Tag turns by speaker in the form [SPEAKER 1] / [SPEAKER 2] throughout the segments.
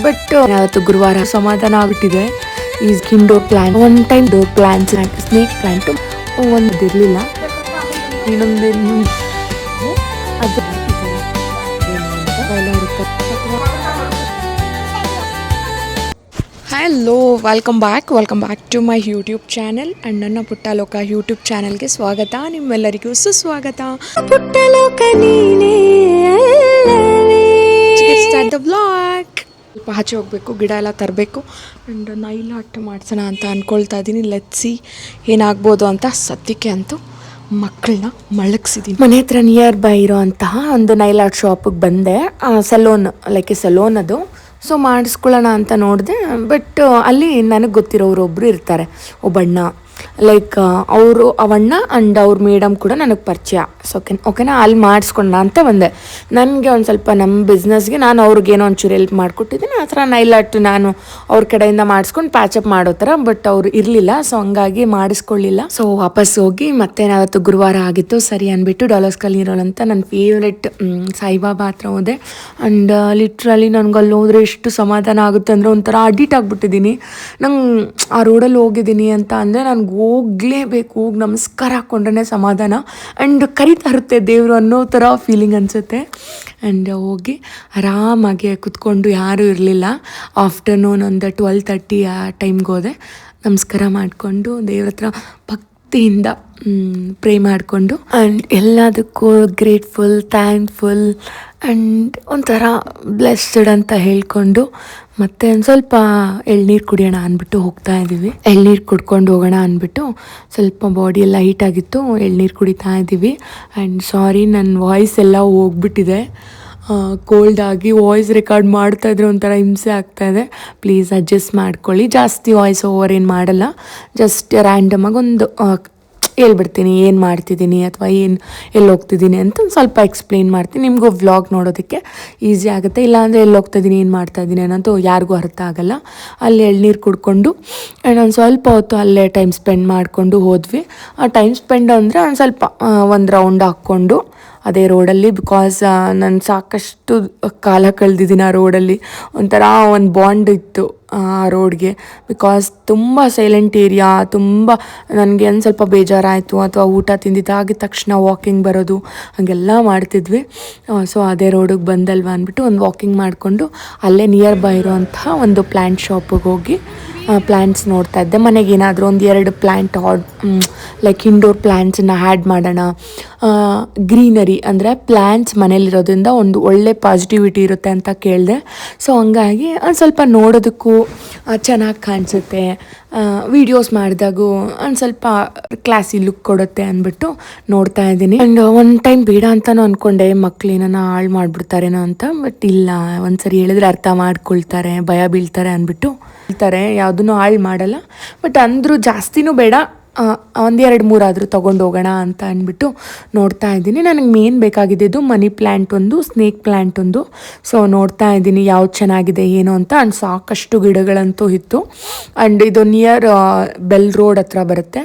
[SPEAKER 1] But ಅವತ್ತು ಗುರುವಾರ ಸಮಾಧಾನ ಆಗ್ಬಿಟ್ಟಿದೆ. ಈ indoor plant one time door plants snake plant ಒಂದು ಇರಲಿಲ್ಲ, ಇನ್ನೊಂದು ಅದು hello, welcome back to my YouTube channel and ನನ್ನ ಪುಟ್ಟಲೋಕ ಯೂಟ್ಯೂಬ್ ಚಾನೆಲ್ಗೆ ಸ್ವಾಗತ. ನಿಮ್ಮೆಲ್ಲರಿಗೂ ಸುಸ್ವಾಗತ. ಪುಟ್ಟಲೋಕ ನೀನೇ ಸ್ಟಾರ್ಟ್ ದ ವ್ಲಾಗ್. ಸ್ವಲ್ಪ ಆಚೆ ಹೋಗಬೇಕು, ಗಿಡ ಎಲ್ಲ ತರಬೇಕು ಆ್ಯಂಡ್ ನೈಲ್ ಆರ್ಟ್ ಮಾಡಿಸೋಣ ಅಂತ ಅಂದ್ಕೊಳ್ತಾ ಇದ್ದೀನಿ. ಲೆಟ್ಸಿ ಏನಾಗ್ಬೋದು ಅಂತ. ಸದ್ಯಕ್ಕೆ ಅಂತೂ ಮಕ್ಕಳನ್ನ ಮಲಗಿಸಿದ್ದೀನಿ. ಮನೆ ಹತ್ರ ನಿಯರ್ ಬೈ ಇರೋಂತಹ ಒಂದು ನೈಲ್ ಆರ್ಟ್ ಶಾಪಿಗೆ ಬಂದೆ. ಸಲೋನ್ ಅದು. ಸೊ ಮಾಡಿಸ್ಕೊಳ್ಳೋಣ ಅಂತ ನೋಡಿದೆ. ಬಟ್ ಅಲ್ಲಿ ನನಗೆ ಗೊತ್ತಿರೋರು ಒಬ್ಬರು ಇರ್ತಾರೆ, ಒಬ್ಬಣ್ಣ. ಅವಣ್ಣ ಆ್ಯಂಡ್ ಅವ್ರ ಮೇಡಮ್ ಕೂಡ ನನಗೆ ಪರಿಚಯ. ಸೊ ಓಕೆನಾ, ಅಲ್ಲಿ ಮಾಡಿಸ್ಕೊಂಡ ಅಂತ ಬಂದೆ. ನನಗೆ ಒಂದು ಸ್ವಲ್ಪ ನಮ್ಮ ಬಿಸ್ನೆಸ್ಗೆ ನಾನು ಅವ್ರಿಗೇನೋ ಒಂಚೂರು ಹೆಲ್ಪ್ ಮಾಡಿಕೊಟ್ಟಿದ್ದೀನಿ. ಆ ಥರ ನೈಲ್ ಆರ್ಟ್ ನಾನು ಅವ್ರ ಕಡೆಯಿಂದ ಮಾಡಿಸ್ಕೊಂಡು ಪ್ಯಾಚಪ್ ಮಾಡೋ ಥರ. ಬಟ್ ಅವ್ರು ಇರಲಿಲ್ಲ, ಸೊ ಹಂಗಾಗಿ ಮಾಡಿಸ್ಕೊಳ್ಳಿಲ್ಲ. ಸೊ ವಾಪಸ್ ಹೋಗಿ ಮತ್ತೆ ನಾವತ್ತು ಗುರುವಾರ ಆಗಿತ್ತು ಸರಿ ಅಂದ್ಬಿಟ್ಟು ಡಾಲರ್ಸ್ ಕಾಲನಿ ಅಂತ ನನ್ನ ಫೇವ್ರೆಟ್ ಸಾಯಿಬಾಬಾ ಹತ್ರ ಹೋದೆ. ಆ್ಯಂಡ್ ಲಿಟ್ರಲಿ ನನಗೆ ಅಲ್ಲಿ ಹೋದರೆ ಎಷ್ಟು ಸಮಾಧಾನ ಆಗುತ್ತೆ ಅಂದರೆ ಒಂಥರ ಅಡಿಟ್ ಆಗಿಬಿಟ್ಟಿದ್ದೀನಿ. ನಂಗೆ ಆ ರೋಡಲ್ಲಿ ಹೋಗಿದ್ದೀನಿ ಅಂತ ಅಂದರೆ ನನಗೆ ಹೋಗಲೇಬೇಕು, ಹೋಗಿ ನಮಸ್ಕಾರ ಹಾಕ್ಕೊಂಡ್ರೆ ಸಮಾಧಾನ. ಆ್ಯಂಡ್ ಕರಿತಾ ಇರುತ್ತೆ ದೇವರು ಅನ್ನೋ ಥರ ಫೀಲಿಂಗ್ ಅನಿಸುತ್ತೆ. ಆ್ಯಂಡ್ ಹೋಗಿ ಆರಾಮಾಗಿ ಕುತ್ಕೊಂಡು ಯಾರೂ ಇರಲಿಲ್ಲ. ಆಫ್ಟರ್ನೂನ್ ಒಂದು 12:30 ಆ ಟೈಮ್ಗೆ ಹೋದೆ. ನಮಸ್ಕಾರ ಮಾಡಿಕೊಂಡು ದೇವ್ರ ಹತ್ರ ಭಕ್ತಿಯಿಂದ ಪ್ರೇ ಮಾಡಿಕೊಂಡು ಆ್ಯಂಡ್ ಎಲ್ಲದಕ್ಕೂ ಗ್ರೇಟ್ಫುಲ್, ಥ್ಯಾಂಕ್ಫುಲ್ ಆ್ಯಂಡ್ ಒಂಥರ ಬ್ಲೆಸ್ಡ್ ಅಂತ ಹೇಳ್ಕೊಂಡು ಮತ್ತೆ ಒಂದು ಸ್ವಲ್ಪ ಎಳ್ನೀರು ಕುಡಿಯೋಣ ಅಂದ್ಬಿಟ್ಟು ಹೋಗ್ತಾ ಇದ್ದೀವಿ. ಎಳ್ನೀರು ಕುಡ್ಕೊಂಡು ಹೋಗೋಣ ಅಂದ್ಬಿಟ್ಟು ಸ್ವಲ್ಪ ಬಾಡಿ ಎಲ್ಲ ಹೀಟಾಗಿತ್ತು, ಎಳ್ನೀರು ಕುಡಿತಾ ಇದ್ದೀವಿ. ಆ್ಯಂಡ್ ಸಾರಿ, ನನ್ನ ವಾಯ್ಸ್ ಎಲ್ಲ ಹೋಗ್ಬಿಟ್ಟಿದೆ. ಕೋಲ್ಡ್ ಆಗಿ ವಾಯ್ಸ್ ರೆಕಾರ್ಡ್ ಮಾಡ್ತಾಯಿದ್ರೆ ಒಂಥರ ಹಿಂಸೆ ಆಗ್ತಾಯಿದೆ. ಪ್ಲೀಸ್ ಅಡ್ಜಸ್ಟ್ ಮಾಡ್ಕೊಳ್ಳಿ. ಜಾಸ್ತಿ ವಾಯ್ಸ್ ಓವರ್ ಏನು ಮಾಡಲ್ಲ, ಜಸ್ಟ್ ರ್ಯಾಂಡಮಾಗಿ ಒಂದು ಹೇಳ್ಬಿಡ್ತೀನಿ ಏನು ಮಾಡ್ತಿದ್ದೀನಿ ಅಥವಾ ಎಲ್ಲಿ ಹೋಗ್ತಿದ್ದೀನಿ ಅಂತ ಒಂದು ಸ್ವಲ್ಪ ಎಕ್ಸ್ಪ್ಲೇನ್ ಮಾಡ್ತೀನಿ. ನಿಮಗೂ ವ್ಲಾಗ್ ನೋಡೋದಕ್ಕೆ ಈಸಿ ಆಗುತ್ತೆ. ಇಲ್ಲಾಂದರೆ ಎಲ್ಲಿ ಹೋಗ್ತಾಯಿದ್ದೀನಿ, ಏನು ಮಾಡ್ತಾಯಿದ್ದೀನಿ ಅನ್ನೋದು ಯಾರಿಗೂ ಅರ್ಥ ಆಗೋಲ್ಲ. ಅಲ್ಲಿ ಎಳ್ನೀರು ಕುಡ್ಕೊಂಡು ಒಂದು ಸ್ವಲ್ಪ ಹೊತ್ತು ಅಲ್ಲೇ ಟೈಮ್ ಸ್ಪೆಂಡ್ ಮಾಡಿಕೊಂಡು ಹೋದ್ವಿ. ಆ ಟೈಮ್ ಸ್ಪೆಂಡ್ ಅಂದರೆ ಒಂದು ಸ್ವಲ್ಪ ಒಂದು ರೌಂಡ್ ಹಾಕ್ಕೊಂಡು ಅದೇ ರೋಡಲ್ಲಿ. ಬಿಕಾಸ್ ನಾನು ಸಾಕಷ್ಟು ಕಾಲ ಕಳೆದಿದ್ದೀನಿ ಆ ರೋಡಲ್ಲಿ. ಒಂಥರ ಒಂದು ಬಾಂಡ್ ಇತ್ತು ಆ ರೋಡ್ಗೆ. ಬಿಕಾಸ್ ತುಂಬ ಸೈಲೆಂಟ್ ಏರಿಯಾ, ತುಂಬ ನನಗೆ ಒಂದು ಸ್ವಲ್ಪ ಬೇಜಾರಾಯಿತು ಅಥವಾ ಊಟ ತಿಂದಿದ್ದಾಗಿದ ತಕ್ಷಣ ವಾಕಿಂಗ್ ಬರೋದು ಹಾಗೆಲ್ಲ ಮಾಡ್ತಿದ್ವಿ. ಸೊ ಅದೇ ರೋಡಿಗೆ ಬಂದಲ್ವ ಅಂದ್ಬಿಟ್ಟು ಒಂದು ವಾಕಿಂಗ್ ಮಾಡಿಕೊಂಡು ಅಲ್ಲೇ ನಿಯರ್ ಬೈ ಇರೋಂತಹ ಒಂದು ಪ್ಲ್ಯಾಂಟ್ ಶಾಪಿಗೆ ಹೋಗಿ ಪ್ಲ್ಯಾಂಟ್ಸ್ ನೋಡ್ತಾ ಇದ್ದೆ. ಮನೆಗೆ ಏನಾದರೂ ಒಂದು 2 ಪ್ಲ್ಯಾಂಟ್ ಇಂಡೋರ್ ಪ್ಲ್ಯಾಂಟ್ಸನ್ನು ಆ್ಯಡ್ ಮಾಡೋಣ. ಗ್ರೀನರಿ ಅಂದರೆ ಪ್ಲ್ಯಾಂಟ್ಸ್ ಮನೇಲಿರೋದ್ರಿಂದ ಒಂದು ಒಳ್ಳೆ ಪಾಸಿಟಿವಿಟಿ ಇರುತ್ತೆ ಅಂತ ಕೇಳಿದೆ. ಸೊ ಹಂಗಾಗಿ ಒಂದು ಸ್ವಲ್ಪ ನೋಡೋದಕ್ಕೂ ಚೆನ್ನಾಗಿ ಕಾಣಿಸುತ್ತೆ, ವೀಡಿಯೋಸ್ ಮಾಡಿದಾಗೂ ಒಂದು ಸ್ವಲ್ಪ ಕ್ಲಾಸಿ ಲುಕ್ ಕೊಡುತ್ತೆ ಅಂದ್ಬಿಟ್ಟು ನೋಡ್ತಾ ಇದ್ದೀನಿ. ಆ್ಯಂಡ್ ಒಂದು ಟೈಮ್ ಬೇಡ ಅಂತಲೂ ಅಂದ್ಕೊಂಡೆ, ಮಕ್ಳು ಏನನ್ನ ಹಾಳು ಮಾಡಿಬಿಡ್ತಾರೇನೋ ಅಂತ. ಬಟ್ ಇಲ್ಲ, ಒಂದ್ಸರಿ ಹೇಳಿದ್ರೆ ಅರ್ಥ ಮಾಡ್ಕೊಳ್ತಾರೆ, ಭಯ ಬೀಳ್ತಾರೆ ಅಂದ್ಬಿಟ್ಟು ಹೇಳ್ತಾರೆ, ಯಾವುದನ್ನು ಹಾಳು ಮಾಡಲ್ಲ. ಬಟ್ ಅಂದರೂ ಜಾಸ್ತಿನೂ ಬೇಡ, 1-2-3 ಆದರೂ ತೊಗೊಂಡು ಹೋಗೋಣ ಅಂತ ಅಂದ್ಬಿಟ್ಟು ನೋಡ್ತಾ ಇದ್ದೀನಿ. ನನಗೆ ಮೇನ್ ಬೇಕಾಗಿದ್ದು ಮನಿ ಪ್ಲ್ಯಾಂಟ್ ಒಂದು, ಸ್ನೇಕ್ ಪ್ಲ್ಯಾಂಟ್ ಒಂದು. ಸೊ ನೋಡ್ತಾ ಇದ್ದೀನಿ ಯಾವ್ದು ಚೆನ್ನಾಗಿದೆ ಏನು ಅಂತ. ಆ್ಯಂಡ್ ಸಾಕಷ್ಟು ಗಿಡಗಳಂತೂ ಇತ್ತು. ಆ್ಯಂಡ್ ಇದು ನಿಯರ್ ಬೆಲ್ ರೋಡ್ ಹತ್ರ ಬರುತ್ತೆ,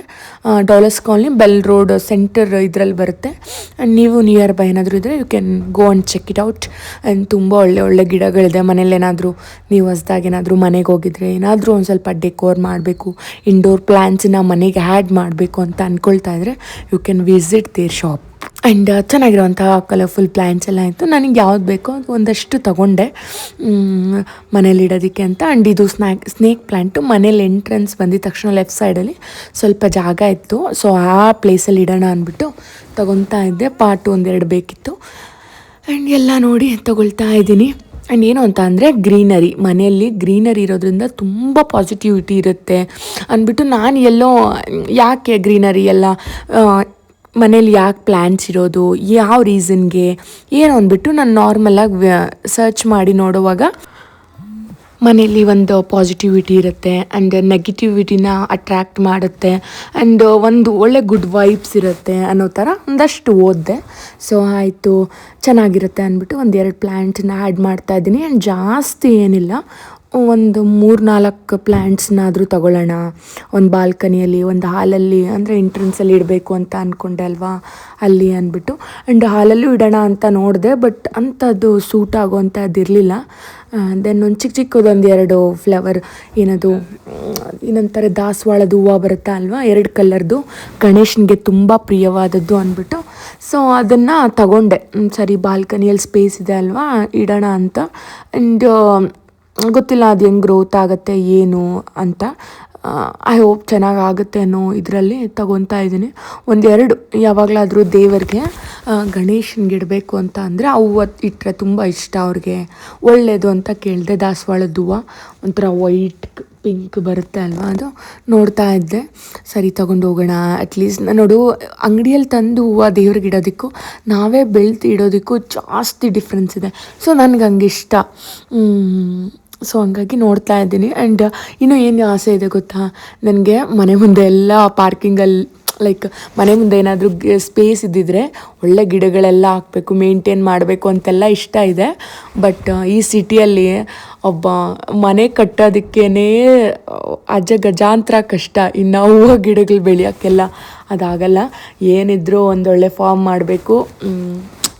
[SPEAKER 1] dollars colony bell road centre ಇದರಲ್ಲಿ ಬರುತ್ತೆ. ಆ್ಯಂಡ್ ನೀವು ನಿಯರ್ ಬೈ ಏನಾದರೂ ಇದ್ದರೆ you can go and check it out. And ತುಂಬ ಒಳ್ಳೆ ಗಿಡಗಳಿದೆ. ಮನೇಲಿ ಏನಾದರೂ ನೀವು ಹೊಸ್ದಾಗಿ ಏನಾದರೂ ಮನೆಗೆ ಹೋಗಿದ್ರೆ ಏನಾದರೂ ಒಂದು ಸ್ವಲ್ಪ ಡೆಕೋರ್ ಮಾಡಬೇಕು, ಇಂಡೋರ್ ಪ್ಲ್ಯಾಂಟ್ಸನ್ನ ಮನೆಗೆ ಆ್ಯಡ್ ಮಾಡಬೇಕು ಅಂತ ಅಂದ್ಕೊಳ್ತಾ ಇದ್ದರೆ you can visit there shop. And ಚೆನ್ನಾಗಿರೋವಂತಹ ಕಲರ್ಫುಲ್ ಪ್ಲ್ಯಾಂಟ್ಸ್ ಎಲ್ಲ ಇತ್ತು. ನನಗೆ ಯಾವ್ದು ಬೇಕೋ ಅದು ಒಂದಷ್ಟು ತೊಗೊಂಡೆ ಮನೇಲಿಡೋದಕ್ಕೆ ಅಂತ. ಆ್ಯಂಡ್ ಇದು ಸ್ನೇಕ್ ಪ್ಲ್ಯಾಂಟು ಮನೇಲಿ ಎಂಟ್ರೆನ್ಸ್ ಬಂದಿದ ತಕ್ಷಣ ಲೆಫ್ಟ್ ಸೈಡಲ್ಲಿ ಸ್ವಲ್ಪ ಜಾಗ ಇತ್ತು. ಸೊ ಆ ಪ್ಲೇಸಲ್ಲಿ ಇಡೋಣ ಅಂದ್ಬಿಟ್ಟು ತೊಗೊತಾ ಇದ್ದೆ. ಪಾರ್ಟ್ 1-2 ಬೇಕಿತ್ತು. ಆ್ಯಂಡ್ ಎಲ್ಲ ನೋಡಿ ತೊಗೊಳ್ತಾ ಇದ್ದೀನಿ. ಆ್ಯಂಡ್ ಏನು ಅಂತ ಅಂದರೆ ಗ್ರೀನರಿ, ಮನೆಯಲ್ಲಿ ಗ್ರೀನರಿ ಇರೋದ್ರಿಂದ ತುಂಬ ಪಾಸಿಟಿವಿಟಿ ಇರುತ್ತೆ ಅಂದ್ಬಿಟ್ಟು ನಾನು ಎಲ್ಲೋ ಯಾಕೆ ಗ್ರೀನರಿ ಎಲ್ಲ ಮನೇಲಿ ಯಾಕೆ ಪ್ಲ್ಯಾಂಟ್ಸ್ ಇರೋದು, ಯಾವ ರೀಸನ್ಗೆ ಏನು ಅಂದ್ಬಿಟ್ಟು ನಾನು ನಾರ್ಮಲಾಗಿ ಸರ್ಚ್ ಮಾಡಿ ನೋಡುವಾಗ ಮನೇಲಿ ಒಂದು ಪಾಸಿಟಿವಿಟಿ ಇರುತ್ತೆ ಆ್ಯಂಡ್ ನೆಗೆಟಿವಿಟಿನ ಅಟ್ರ್ಯಾಕ್ಟ್ ಮಾಡುತ್ತೆ ಆ್ಯಂಡ್ ಒಂದು ಒಳ್ಳೆ ಗುಡ್ ವೈಬ್ಸ್ ಇರುತ್ತೆ ಅನ್ನೋ ಥರ ಒಂದಷ್ಟು ಓದಿದೆ. ಸೊ ಆಯಿತು, ಚೆನ್ನಾಗಿರುತ್ತೆ ಅಂದ್ಬಿಟ್ಟು 1-2 ಪ್ಲ್ಯಾಂಟ್ನ ಆ್ಯಡ್ ಮಾಡ್ತಾಯಿದ್ದೀನಿ. ಆ್ಯಂಡ್ ಜಾಸ್ತಿ ಏನಿಲ್ಲ, ಒಂದು 3-4 ಪ್ಲ್ಯಾಂಟ್ಸ್ನಾದರೂ ತಗೊಳ್ಳೋಣ, ಒಂದು ಬಾಲ್ಕನಿಯಲ್ಲಿ, ಒಂದು ಹಾಲಲ್ಲಿ, ಅಂದರೆ ಎಂಟ್ರೆನ್ಸಲ್ಲಿ ಇಡಬೇಕು ಅಂತ ಅಂದ್ಕೊಂಡೆ ಅಲ್ವಾ, ಅಲ್ಲಿ ಅಂದ್ಬಿಟ್ಟು. ಆ್ಯಂಡ್ ಹಾಲಲ್ಲೂ ಇಡೋಣ ಅಂತ ನೋಡಿದೆ, ಬಟ್ ಅಂಥದ್ದು ಸೂಟ್ ಆಗೋವಂಥದ್ದು ಇರಲಿಲ್ಲ. ದೆನ್ ಒಂದು ಚಿಕ್ಕದೊಂದು 2 ಫ್ಲವರ್, ಏನದು ಏನಂತಾರೆ, ದಾಸವಾಳದ ಹೂವು ಬರುತ್ತಾ ಅಲ್ವಾ, 2 ಕಲರ್ದು, ಗಣೇಶನಿಗೆ ತುಂಬ ಪ್ರಿಯವಾದದ್ದು ಅಂದ್ಬಿಟ್ಟು. ಸೊ ಅದನ್ನು ತಗೊಂಡೆ. ಸರಿ, ಬಾಲ್ಕನಿಯಲ್ಲಿ ಸ್ಪೇಸ್ ಇದೆ ಅಲ್ವಾ, ಇಡೋಣ ಅಂತ. ಆ್ಯಂಡ್ ಗೊತ್ತಿಲ್ಲ ಅದು ಹೆಂಗೆ ಗ್ರೋತ್ ಆಗುತ್ತೆ ಏನು ಅಂತ. ಐ ಹೋಪ್ ಚೆನ್ನಾಗಾಗುತ್ತೆ ಅನ್ನೋ ಇದರಲ್ಲಿ ತಗೊತಾ ಇದ್ದೀನಿ. 1-2 ಯಾವಾಗಲಾದರೂ ದೇವರಿಗೆ ಗಣೇಶನಿಗೆ ಇಡಬೇಕು ಅಂತ ಅಂದರೆ ಆ ಹೂವು ಇಟ್ಟರೆ ತುಂಬ ಇಷ್ಟ ಅವ್ರಿಗೆ, ಒಳ್ಳೆಯದು ಅಂತ ಕೇಳಿದೆ. ದಾಸವಾಳದ ಹೂವು ಒಂಥರ ವೈಟ್ ಪಿಂಕ್ ಬರುತ್ತೆ ಅಲ್ವಾ, ಅದು ನೋಡ್ತಾ ಇದ್ದೆ. ಸರಿ ತಗೊಂಡು ಹೋಗೋಣ. ಅಟ್ಲೀಸ್ಟ್ ನೋಡು, ಅಂಗಡಿಯಲ್ಲಿ ತಂದು ಹೂವು ದೇವ್ರಿಗೆ ಇಡೋದಕ್ಕೂ ನಾವೇ ಬೆಳೆದು ಇಡೋದಕ್ಕೂ ಜಾಸ್ತಿ ಡಿಫ್ರೆನ್ಸ್ ಇದೆ. ಸೊ ನನಗೆ ಹಂಗೆ ಇಷ್ಟ. ಸೊ ಹಂಗಾಗಿ ನೋಡ್ತಾ ಇದ್ದೀನಿ. ಆ್ಯಂಡ್ ಇನ್ನೂ ಏನು ಆಸೆ ಇದೆ ಗೊತ್ತಾ, ನನಗೆ ಮನೆ ಮುಂದೆ ಎಲ್ಲ ಪಾರ್ಕಿಂಗಲ್ಲಿ, ಲೈಕ್ ಮನೆ ಮುಂದೆ ಏನಾದರೂ ಸ್ಪೇಸ್ ಇದ್ದಿದ್ರೆ ಒಳ್ಳೆ ಗಿಡಗಳೆಲ್ಲ ಹಾಕಬೇಕು, ಮೇಂಟೈನ್ ಮಾಡಬೇಕು ಅಂತೆಲ್ಲ ಇಷ್ಟ ಇದೆ. ಬಟ್ ಈ ಸಿಟಿಯಲ್ಲಿ ಒಬ್ಬ ಮನೆ ಕಟ್ಟೋದಕ್ಕೇ ಗಜಾಂತರ ಕಷ್ಟ. ಇನ್ನು ಹೂವು ಗಿಡಗಳು ಬೆಳೆಯೋಕ್ಕೆಲ್ಲ ಅದಾಗಲ್ಲ. ಏನಿದ್ರೂ ಒಂದೊಳ್ಳೆ ಫಾರ್ಮ್ ಮಾಡಬೇಕು.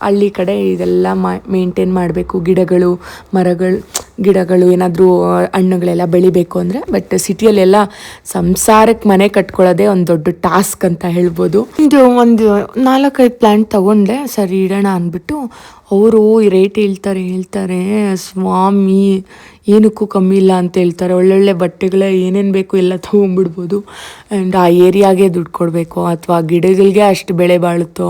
[SPEAKER 1] ಹಳ್ಳಿ ಕಡೆ ಇದೆಲ್ಲ ಮೇಂಟೈನ್ ಮಾಡಬೇಕು, ಗಿಡಗಳು, ಮರಗಳು, ಗಿಡಗಳು, ಏನಾದರೂ ಹಣ್ಣುಗಳೆಲ್ಲ ಬೆಳಿಬೇಕು ಅಂದರೆ. ಬಟ್ ಸಿಟಿಯಲ್ಲೆಲ್ಲ ಸಂಸಾರಕ್ಕೆ ಮನೆ ಕಟ್ಕೊಳ್ಳೋದೇ ಒಂದು ದೊಡ್ಡ ಟಾಸ್ಕ್ ಅಂತ ಹೇಳ್ಬೋದು. ಒಂದು 4-5 ಪ್ಲ್ಯಾಂಟ್ ತೊಗೊಂಡೆ. ಸರಿ ಇಡೋಣ ಅಂದ್ಬಿಟ್ಟು ಅವರು ರೇಟ್ ಹೇಳ್ತಾರೆ ಸ್ವಾಮಿ, ಏನಕ್ಕೂ ಕಮ್ಮಿ ಇಲ್ಲ ಅಂತ ಹೇಳ್ತಾರೆ. ಒಳ್ಳೊಳ್ಳೆ ಬಟ್ಟೆಗಳೇ ಏನೇನು ಬೇಕು ಎಲ್ಲ ತೊಗೊಂಬಿಡ್ಬೋದು. ಆ್ಯಂಡ್ ಆ ಏರಿಯಾಗೆ ದುಡ್ಡು ಕೊಡಬೇಕು ಅಥವಾ ಗಿಡಗಳಿಗೆ ಅಷ್ಟು ಬೆಳೆ ಬಾಳುತ್ತೋ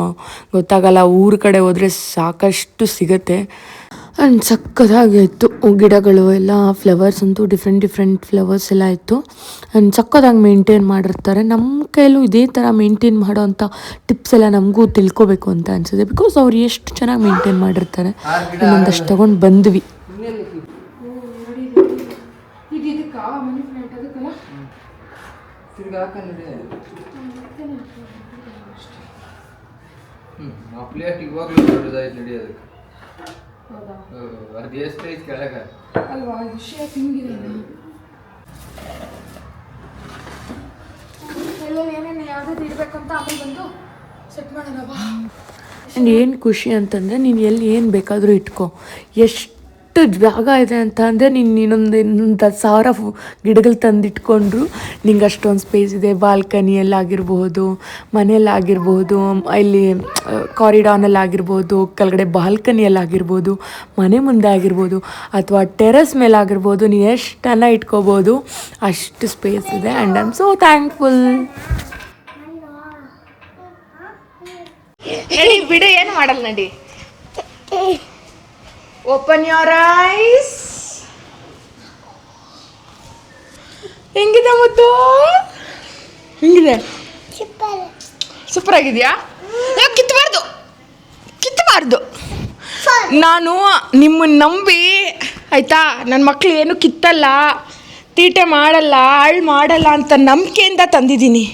[SPEAKER 1] ಗೊತ್ತಾಗಲ್ಲ. ಊರ ಕಡೆ ಹೋದರೆ ಸಾಕಷ್ಟು ಸಿಗುತ್ತೆ. ಆ್ಯಂಡ್ ಸಕ್ಕತ್ತಾಗಿ ಇತ್ತು ಗಿಡಗಳು ಎಲ್ಲ. ಫ್ಲವರ್ಸ್ ಅಂತೂ ಡಿಫ್ರೆಂಟ್ ಫ್ಲವರ್ಸ್ ಎಲ್ಲ ಇತ್ತು. ಆ್ಯಂಡ್ ಸಕ್ಕತ್ತಾಗಿ ಮೇಂಟೈನ್ ಮಾಡಿರ್ತಾರೆ. ನಮ್ಮ ಕೈಲೂ ಇದೇ ಥರ ಮೇಂಟೈನ್ ಮಾಡೋವಂಥ ಟಿಪ್ಸ್ ಎಲ್ಲ ನಮಗೂ ತಿಳ್ಕೊಬೇಕು ಅಂತ ಅನಿಸಿದೆ. ಬಿಕಾಸ್ ಅವ್ರು ಎಷ್ಟು ಚೆನ್ನಾಗಿ ಮೇಂಟೈನ್ ಮಾಡಿರ್ತಾರೆ. ಒಂದಷ್ಟು ತೊಗೊಂಡು ಬಂದ್ವಿ. ಆ್ಯಂಡ್ ಏನು ಖುಷಿ ಅಂತಂದರೆ, ನೀನು ಎಲ್ಲಿ ಏನು ಬೇಕಾದರೂ ಇಟ್ಕೊ, ಎಷ್ಟು ಜಾಗ ಇದೆ ಅಂತ ಅಂದರೆ ಇನ್ನೊಂದು 10,000 ಗಿಡಗಳು ತಂದಿಟ್ಕೊಂಡ್ರು ನಿಂಗೆ ಅಷ್ಟೊಂದು ಸ್ಪೇಸ್ ಇದೆ. ಬಾಲ್ಕನಿಯಲ್ಲಾಗಿರ್ಬೋದು, ಮನೆಯಲ್ಲಾಗಿರ್ಬೋದು, ಇಲ್ಲಿ ಕಾರಿಡಾರ್ನಲ್ಲಾಗಿರ್ಬೋದು, ಕೆಳಗಡೆ ಬಾಲ್ಕನಿಯಲ್ಲಾಗಿರ್ಬೋದು, ಮನೆ ಮುಂದೆ ಆಗಿರ್ಬೋದು, ಅಥವಾ ಟೆರೆಸ್ ಮೇಲಾಗಿರ್ಬೋದು, ನೀನು ಎಷ್ಟನ್ನ ಇಟ್ಕೋಬೋದು, ಅಷ್ಟು ಸ್ಪೇಸ್ ಇದೆ. And I am so thankful. ನಡಿ ಬಿಡು, ಏನು ಮಾಡಲ್ಲ, ನಡಿ. Open your ice. ಹೆಂಗಿದೆ ಮುದ್ದು? ಹೆಂಗಿದೆ? ಸೂಪರ್ ಆಗಿದೆಯಾ? ಕಿತ್ತಬಾರ್ದು. ನಾನು ನಿಮ್ಮನ್ನು ನಂಬಿ, ಆಯಿತಾ, ನನ್ನ ಮಕ್ಕಳು ಏನು ಕಿತ್ತಲ್ಲ, ತೀಟೆ ಮಾಡಲ್ಲ, ಹಾಳು ಮಾಡಲ್ಲ ಅಂತ ನಂಬಿಕೆಯಿಂದ ತಂದಿದ್ದೀನಿ.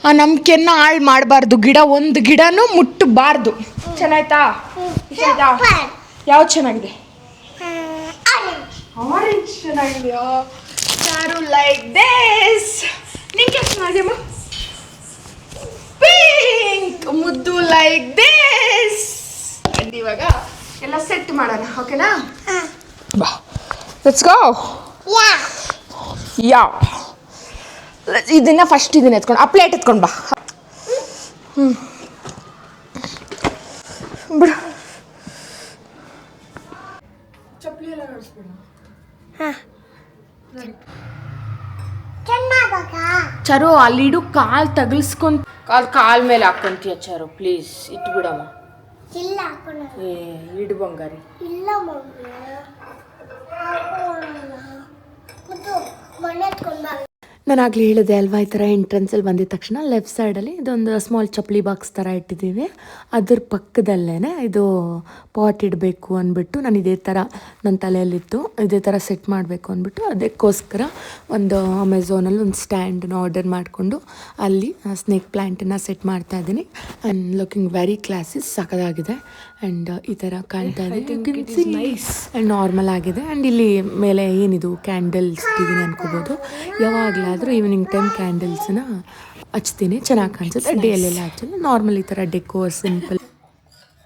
[SPEAKER 1] ಆ ನಂಬಿಕೆಯನ್ನು ಹಾಳು ಮಾಡಬಾರ್ದು. ಒಂದು ಗಿಡನೂ ಮುಟ್ಟಬಾರ್ದು. ಚೆನ್ನಾಯ್ತಾ? ಯಾವ್ದು ಚೆನ್ನಾಗಿದೆ? ಆರೆಂಜ್ ಚೆನ್ನಾಗಿದೆಯಾ? ಯಾರು ಲೈಕ್ ದಿಸ್? ನಿಂಗೆ ಚೆನ್ನಾಗಿದೆಯಮ್ಮ? ಪಿಂಕ್ ಮುದ್ದು ಲೈಕ್ ದಿಸ್. ಇವಾಗ ಎಲ್ಲ ಸೆಟ್ ಮಾಡೋಣ, ಓಕೆನಾ? ಬಾ, ಲೆಟ್ಸ್ ಗೋ. ಯಾ, ಇದನ್ನ ಫಸ್ಟ್ ಎತ್ಕೊಂಡು ಆ ಪ್ಲೇಟ್ ಎತ್ಕೊಂಡು ಬಾ. ಬಿಡು, ಚಪ್ಪಲಿ ಎಲ್ಲ ನಡೆಸ್ಬಿಡ. ಚರು, ಅಲ್ಲಿಡು, ಕಾಲು ತಗಲ್ಸ್ಕೊಂತ ಕಾಲ್ ಮೇಲೆ ಹಾಕೊಂತೀಯ ಚರು, ಪ್ಲೀಸ್ ಇಟ್ಬಿಡಮ್ಮ. ಇಡು ಬಂಗಾರಿ. ನಾನು ಆಗಲೇ ಹೇಳಿದೆ ಅಲ್ವಾ, ಈ ಥರ ಎಂಟ್ರೆನ್ಸಲ್ಲಿ ಬಂದಿದ ತಕ್ಷಣ ಲೆಫ್ಟ್ ಸೈಡಲ್ಲಿ ಇದೊಂದು ಸ್ಮಾಲ್ ಚಪ್ಪಲಿ ಬಾಕ್ಸ್ ಥರ ಇಟ್ಟಿದ್ದೀವಿ. ಅದ್ರ ಪಕ್ಕದಲ್ಲೇ ಇದು ಪಾಟ್ ಇಡಬೇಕು ಅಂದ್ಬಿಟ್ಟು ನಾನು ಇದೇ ಥರ ನನ್ನ ತಲೆಯಲ್ಲಿತ್ತು, ಇದೇ ಥರ ಸೆಟ್ ಮಾಡಬೇಕು ಅಂದ್ಬಿಟ್ಟು ಅದಕ್ಕೋಸ್ಕರ ಒಂದು ಅಮೆಝಾನಲ್ಲಿ ಒಂದು ಸ್ಟ್ಯಾಂಡನ್ನ ಆರ್ಡರ್ ಮಾಡಿಕೊಂಡು ಅಲ್ಲಿ ಸ್ನೇಕ್ ಪ್ಲ್ಯಾಂಟನ್ನು ಸೆಟ್ ಮಾಡ್ತಾಯಿದ್ದೀನಿ. ಆ್ಯಂಡ್ ಲುಕಿಂಗ್ ವೆರಿ ಕ್ಲಾಸಿಸ್, ಸಖತ್ತಾಗಿದೆ. ಆ್ಯಂಡ್ ಈ ಥರ ಕಾಣ್ತಾ ಇದೆ. ಆ್ಯಂಡ್ ನಾರ್ಮಲ್ ಆಗಿದೆ. ಆ್ಯಂಡ್ ಇಲ್ಲಿ ಮೇಲೆ ಏನಿದು ಕ್ಯಾಂಡಲ್ಸ್ ಇಟ್ಟಿದ್ದೀನಿ ಅನ್ಕೋಬೋದು. ಯಾವಾಗಲಾದರೂ ಈವ್ನಿಂಗ್ ಟೈಮ್ ಕ್ಯಾಂಡಲ್ಸ್ನ ಹಚ್ತೀನಿ, ಚೆನ್ನಾಗಿ ಕಾಣಿಸುತ್ತೆ. ಡೇಲೆಲ್ಲ ಹಚ್ಚಲ್ಲ, ನಾರ್ಮಲ್ ಈ ಥರ ಡೆಕೋರ್ ಸಿಂಪಲ್.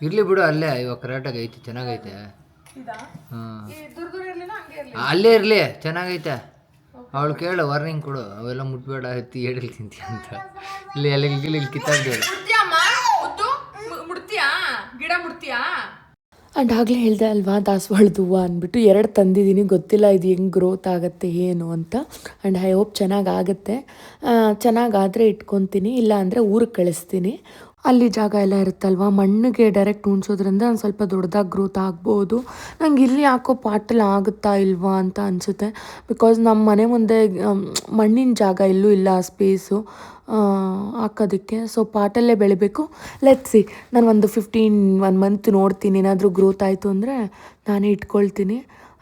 [SPEAKER 2] ಇರ್ಲಿ ಬಿಡು, ಅಲ್ಲೇ ಇವಾಗ ಕರೆಕ್ಟಾಗಿ ಐತಿ, ಚೆನ್ನಾಗೈತೆ. ಅಲ್ಲೇ ಇರಲಿ, ಚೆನ್ನಾಗೈತೆ. ಅವಳು ಕೇಳು, ವಾರ್ನಿಂಗ್ ಕೊಡು, ಅವೆಲ್ಲ ಮುಟ್ಬೇಡ, ಎತ್ತಿ ಹೇಳಿ ತಿಂತಿ ಅಂತ. ಇಲ್ಲಿ ಅಲ್ಲಿ ಕಿತ್ತಾಡ್ಬೇಡ.
[SPEAKER 1] ಗಿಡ ಮುಡ್ತೀಯಾ? ಆ್ಯಂಡ್ ಆಗಲೇ ಹೇಳಿದೆ ಅಲ್ವಾ ದಾಸವಾಳದ ಹೂವು ಅಂದ್ಬಿಟ್ಟು 2 ತಂದಿದ್ದೀನಿ. ಗೊತ್ತಿಲ್ಲ ಇದು ಹೆಂಗೆ ಗ್ರೋತ್ ಆಗುತ್ತೆ ಏನು ಅಂತ. ಆ್ಯಂಡ್ ಐ ಹೋಪ್ ಚೆನ್ನಾಗಾಗುತ್ತೆ. ಚೆನ್ನಾಗಾದರೆ ಇಟ್ಕೊತೀನಿ, ಇಲ್ಲ ಅಂದರೆ ಊರಿಗೆ ಕಳಿಸ್ತೀನಿ. ಅಲ್ಲಿ ಜಾಗ ಎಲ್ಲ ಇರುತ್ತಲ್ವ, ಮಣ್ಣಿಗೆ ಡೈರೆಕ್ಟ್ ಉಣ್ಸೋದ್ರಿಂದ ಒಂದು ಸ್ವಲ್ಪ ದೊಡ್ಡದಾಗಿ ಗ್ರೋತ್ ಆಗ್ಬೋದು. ನಂಗೆ ಇಲ್ಲಿ ಯಾಕೋ ಪಾಟಲ್ಲಿ ಆಗುತ್ತಾ ಇಲ್ವಾ ಅಂತ ಅನಿಸುತ್ತೆ. ಬಿಕಾಸ್ ನಮ್ಮ ಮನೆ ಮುಂದೆ ಮಣ್ಣಿನ ಜಾಗ ಎಲ್ಲೂ ಇಲ್ಲ, ಸ್ಪೇಸು ಹಾಕೋದಕ್ಕೆ. ಸೊ ಪಾಟಲ್ಲೇ ಬೆಳಿಬೇಕು. ಲೆಟ್ಸಿ, ನಾನು ಒಂದು 1 ಮಂತ್ ನೋಡ್ತೀನಿ. ಏನಾದರೂ ಗ್ರೋತ್ ಆಯಿತು ಅಂದರೆ ನಾನೇ ಇಟ್ಕೊಳ್ತೀನಿ,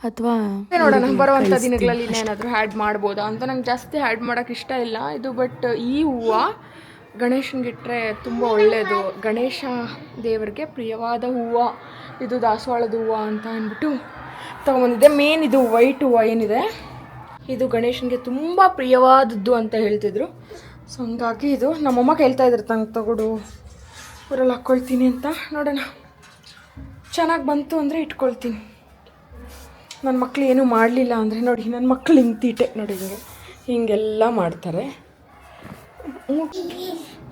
[SPEAKER 1] ಅಥವಾ ನೋಡೋಣ ಬರುವಂಥ ದಿನಗಳಲ್ಲಿ ಏನಾದರೂ ಹ್ಯಾಡ್ ಮಾಡ್ಬೋದಾ ಅಂತ. ನಂಗೆ ಜಾಸ್ತಿ ಹ್ಯಾಡ್ ಮಾಡೋಕ್ಕೆ ಇಷ್ಟ ಇಲ್ಲ ಇದು. ಬಟ್ ಈ ಹೂವು ಗಣೇಶನಿಗಿಟ್ರೆ ತುಂಬ ಒಳ್ಳೆಯದು. ಗಣೇಶ ದೇವರಿಗೆ ಪ್ರಿಯವಾದ ಹೂವು ಇದು, ದಾಸವಾಳದ ಹೂವು ಅಂತ ಅಂದ್ಬಿಟ್ಟು ತೊಗೊಂಬಂದಿದ್ದೆ. ಮೇನ್ ಇದು ವೈಟ್ ಹೂವು ಏನಿದೆ, ಇದು ಗಣೇಶನಿಗೆ ತುಂಬ ಪ್ರಿಯವಾದದ್ದು ಅಂತ ಹೇಳ್ತಿದ್ರು. ಸೊ ಹಂಗಾಗಿ ಇದು ನಮ್ಮಮ್ಮ ಕೇಳ್ತಾ ಇದ್ರು ತಂಗೆ ತಗೊಡು, ಊರಲ್ಲಿ ಹಾಕ್ಕೊಳ್ತೀನಿ ಅಂತ. ನೋಡೋಣ, ಚೆನ್ನಾಗಿ ಬಂತು ಅಂದರೆ ಇಟ್ಕೊಳ್ತೀನಿ. ನನ್ನ ಮಕ್ಳು ಏನೂ ಮಾಡಲಿಲ್ಲ ಅಂದರೆ ನೋಡಿ, ನನ್ನ ಮಕ್ಳು ಹಿಂಗೆ ತೀಟೆ ನೋಡಿ, ಹಿಂಗೆಲ್ಲ ಮಾಡ್ತಾರೆ.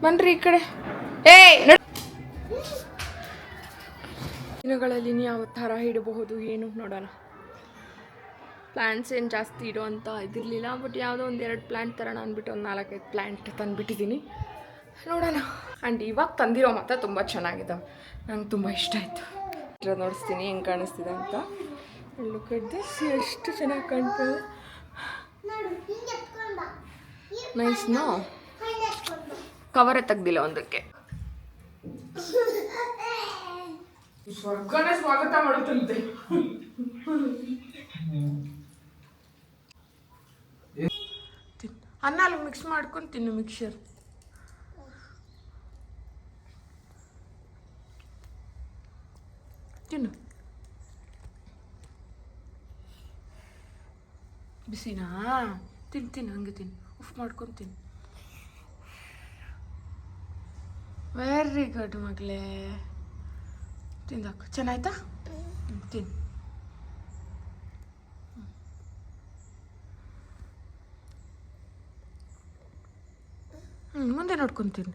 [SPEAKER 1] ಬನ್ರಿ ಈ ಕಡೆ. ದಿನಗಳಲ್ಲಿ ಯಾವ ಥರ ಇಡಬಹುದು ಏನು ನೋಡೋಣ. ಪ್ಲ್ಯಾಂಟ್ಸ್ ಏನು ಜಾಸ್ತಿ ಇಡೋ ಅಂತ ಇದಿರಲಿಲ್ಲ, ಬಟ್ ಯಾವುದೋ 1-2 ಪ್ಲ್ಯಾಂಟ್ ತರೋಣ ಅಂದ್ಬಿಟ್ಟು ಒಂದು 4-5 ಪ್ಲ್ಯಾಂಟ್ ತಂದುಬಿಟ್ಟಿದ್ದೀನಿ. ನೋಡೋಣ. ಆ್ಯಂಡ್ ಇವಾಗ ತಂದಿರೋ ಮಾತ್ರ ತುಂಬ ಚೆನ್ನಾಗಿದ್ದಾವೆ, ನಂಗೆ ತುಂಬ ಇಷ್ಟ ಆಯಿತು. ನೋಡಿಸ್ತೀನಿ ಹೆಂಗೆ ಕಾಣಿಸ್ತಿದೆ ಅಂತ. ಲುಕ್ ಅಟ್ ದಿಸ್, ಎಷ್ಟು ಚೆನ್ನಾಗಿ ಕಾಣ್ತದೆ. Nice no? ಕವರೇ ತೆಗ್ದಿಲ್ಲ ಒಂದಕ್ಕೆ. ಸ್ವರ್ಗನೇ ಸ್ವಾಗತ ಮಾಡುತ್ತಂತೆ. ಅನ್ನ ಅಲ್ಲಿ ಮಿಕ್ಸ್ ಮಾಡ್ಕೊಂಡು ತಿನ್ನು, ಮಿಕ್ಸರ್. ತಿನ್ನು. ಬಿಸಿನಾ? ತಿನ್ನು, ಹಂಗೆ ತಿನ್ನು, ಉಫ್ ಮಾಡ್ಕೊಂಡು ತಿನ್ನು. ವೆರಿ ಗುಡ್ ಮಗಳೇ, ತಿಂದಾಕು. ಚೆನ್ನಾಯ್ತಾ? ತಿನ್ನು. ಮುಂದೆ ನೋಡ್ಕೊತೀನಿ.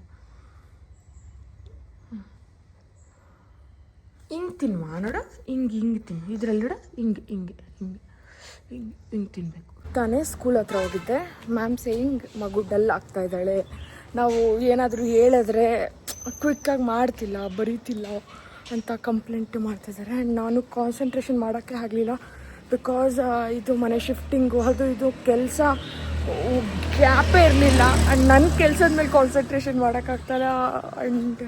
[SPEAKER 1] ಹಿಂಗೆ ತಿನ್ನುವ ನೋಡ, ಹಿಂಗೆ ತಿನ್ನು. ಇದರಲ್ಲಿ ನೋಡ, ಹಿಂಗೆ ತಿನ್ನಬೇಕು. ತಾನೇ ಸ್ಕೂಲ್ ಹತ್ರ ಹೋಗಿದ್ದೆ. ಮ್ಯಾಮ್ ಸೇಯಿಂಗ್ ಮಗು ಡಲ್ ಆಗ್ತಾ ಇದ್ದಾಳೆ, ನಾವು ಏನಾದರೂ ಹೇಳಿದ್ರೆ ಕ್ವಿಕ್ಕಾಗಿ ಮಾಡ್ತಿಲ್ಲ, ಬರೀತಿಲ್ಲ ಅಂತ ಕಂಪ್ಲೇಂಟ್ ಮಾಡ್ತಿದ್ದಾರೆ. ಆ್ಯಂಡ್ ನಾನು ಕಾನ್ಸಂಟ್ರೇಷನ್ ಮಾಡೋಕ್ಕೆ ಆಗಲಿಲ್ಲ. ಬಿಕಾಸ್ ಇದು ಮನೆ ಶಿಫ್ಟಿಂಗು, ಅದು ಇದು ಕೆಲಸ ಗ್ಯಾಪೇ ಇರಲಿಲ್ಲ. ಆ್ಯಂಡ್ ನನ್ನ ಕೆಲಸದ ಮೇಲೆ ಕಾನ್ಸಂಟ್ರೇಷನ್ ಮಾಡೋಕ್ಕಾಗ್ತಾಯಿಲ್ಲ, ಆ್ಯಂಡ್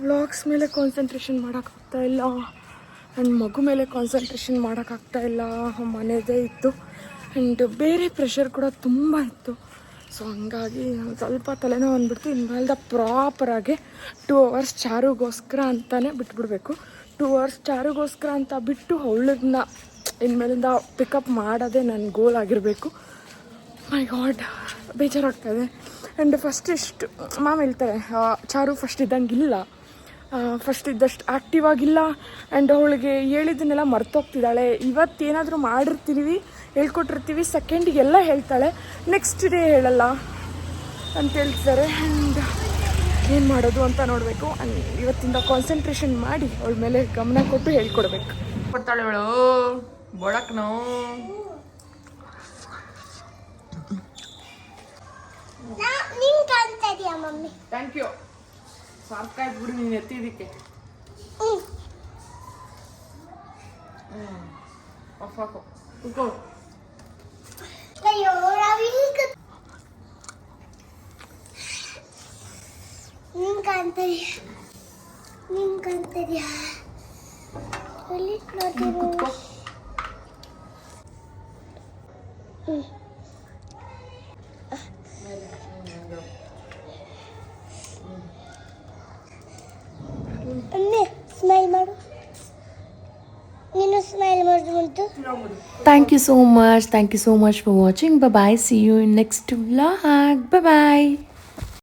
[SPEAKER 1] ವ್ಲಾಗ್ಸ್ ಮೇಲೆ ಕಾನ್ಸಂಟ್ರೇಷನ್ ಮಾಡೋಕ್ಕಾಗ್ತಾಯಿಲ್ಲ, ಆ್ಯಂಡ್ ಮಗು ಮೇಲೆ ಕಾನ್ಸಂಟ್ರೇಷನ್ ಮಾಡೋಕ್ಕಾಗ್ತಾಯಿಲ್ಲ. ಮನೆಯದೇ ಇತ್ತು ಆ್ಯಂಡ್ ಬೇರೆ ಪ್ರೆಷರ್ ಕೂಡ ತುಂಬ ಇತ್ತು. ಸೊ ಹಂಗಾಗಿ ಸ್ವಲ್ಪ ತಲೆನೋವು ಅಂದ್ಬಿಡ್ತು. ಇನ್ಮೇಲೆ ಪ್ರಾಪರಾಗಿ 2 hours ಚಾರುಗೋಸ್ಕರ ಅಂತಲೇ ಬಿಟ್ಬಿಡ್ಬೇಕು. 2 hours ಚಾರುಗೋಸ್ಕರ ಅಂತ ಬಿಟ್ಟು ಅವಳನ್ನ ಇನ್ಮೇಲಿಂದ ಪಿಕಪ್ ಮಾಡೋದೇ ನನ್ನ ಗೋಲ್ ಆಗಿರಬೇಕು. ಮೈ ಗಾಡ್, ಬೇಜಾರಾಗ್ತಾಯಿದೆ. ಆ್ಯಂಡ್ ಫಸ್ಟ್ ಇಷ್ಟು ಮ್ಯಾಮ್ ಹೇಳ್ತಾರೆ, ಚಾರು ಫಸ್ಟ್ ಇದ್ದಂಗಿಲ್ಲ, ಫಸ್ಟ್ ಇದ್ದಷ್ಟು ಆ್ಯಕ್ಟಿವ್ ಆಗಿಲ್ಲ. ಆ್ಯಂಡ್ ಅವಳಿಗೆ ಹೇಳಿದ್ದನ್ನೆಲ್ಲ ಮರ್ತೋಗ್ತಿದ್ದಾಳೆ. ಇವತ್ತೇನಾದರೂ ಮಾಡಿರ್ತೀವಿ, ಹೇಳ್ಕೊಟ್ಟಿರ್ತೀವಿ, ಸೆಕೆಂಡಿಗೆಲ್ಲ ಹೇಳ್ತಾಳೆ, ನೆಕ್ಸ್ಟ್ ಡೇ ಹೇಳಲ್ಲ ಅಂತ ಹೇಳ್ತಾರೆ. ಆ್ಯಂಡ್ ಏನು ಮಾಡೋದು ಅಂತ ನೋಡಬೇಕು. ಆ್ಯಂಡ್ ಇವತ್ತಿಂದ ಕಾನ್ಸಂಟ್ರೇಷನ್ ಮಾಡಿ ಅವಳ ಮೇಲೆ ಗಮನ ಕೊಟ್ಟು ಹೇಳ್ಕೊಡ್ಬೇಕು. ಕೊಡ್ತಾಳೆ ಅವಳು ಬೊಳಕ್ನೋ. Thank you. ಸಾಕಾಯ್ತು ಬಿಡು ನೀನು ಎತ್ತಿದ್ದಕ್ಕೆ. ಆಫ್ ಕೂತ್ಕೋ.
[SPEAKER 3] Smile
[SPEAKER 1] Thank you so much. Thank you so much for watching. Bye bye. See you in next vlog. Bye bye.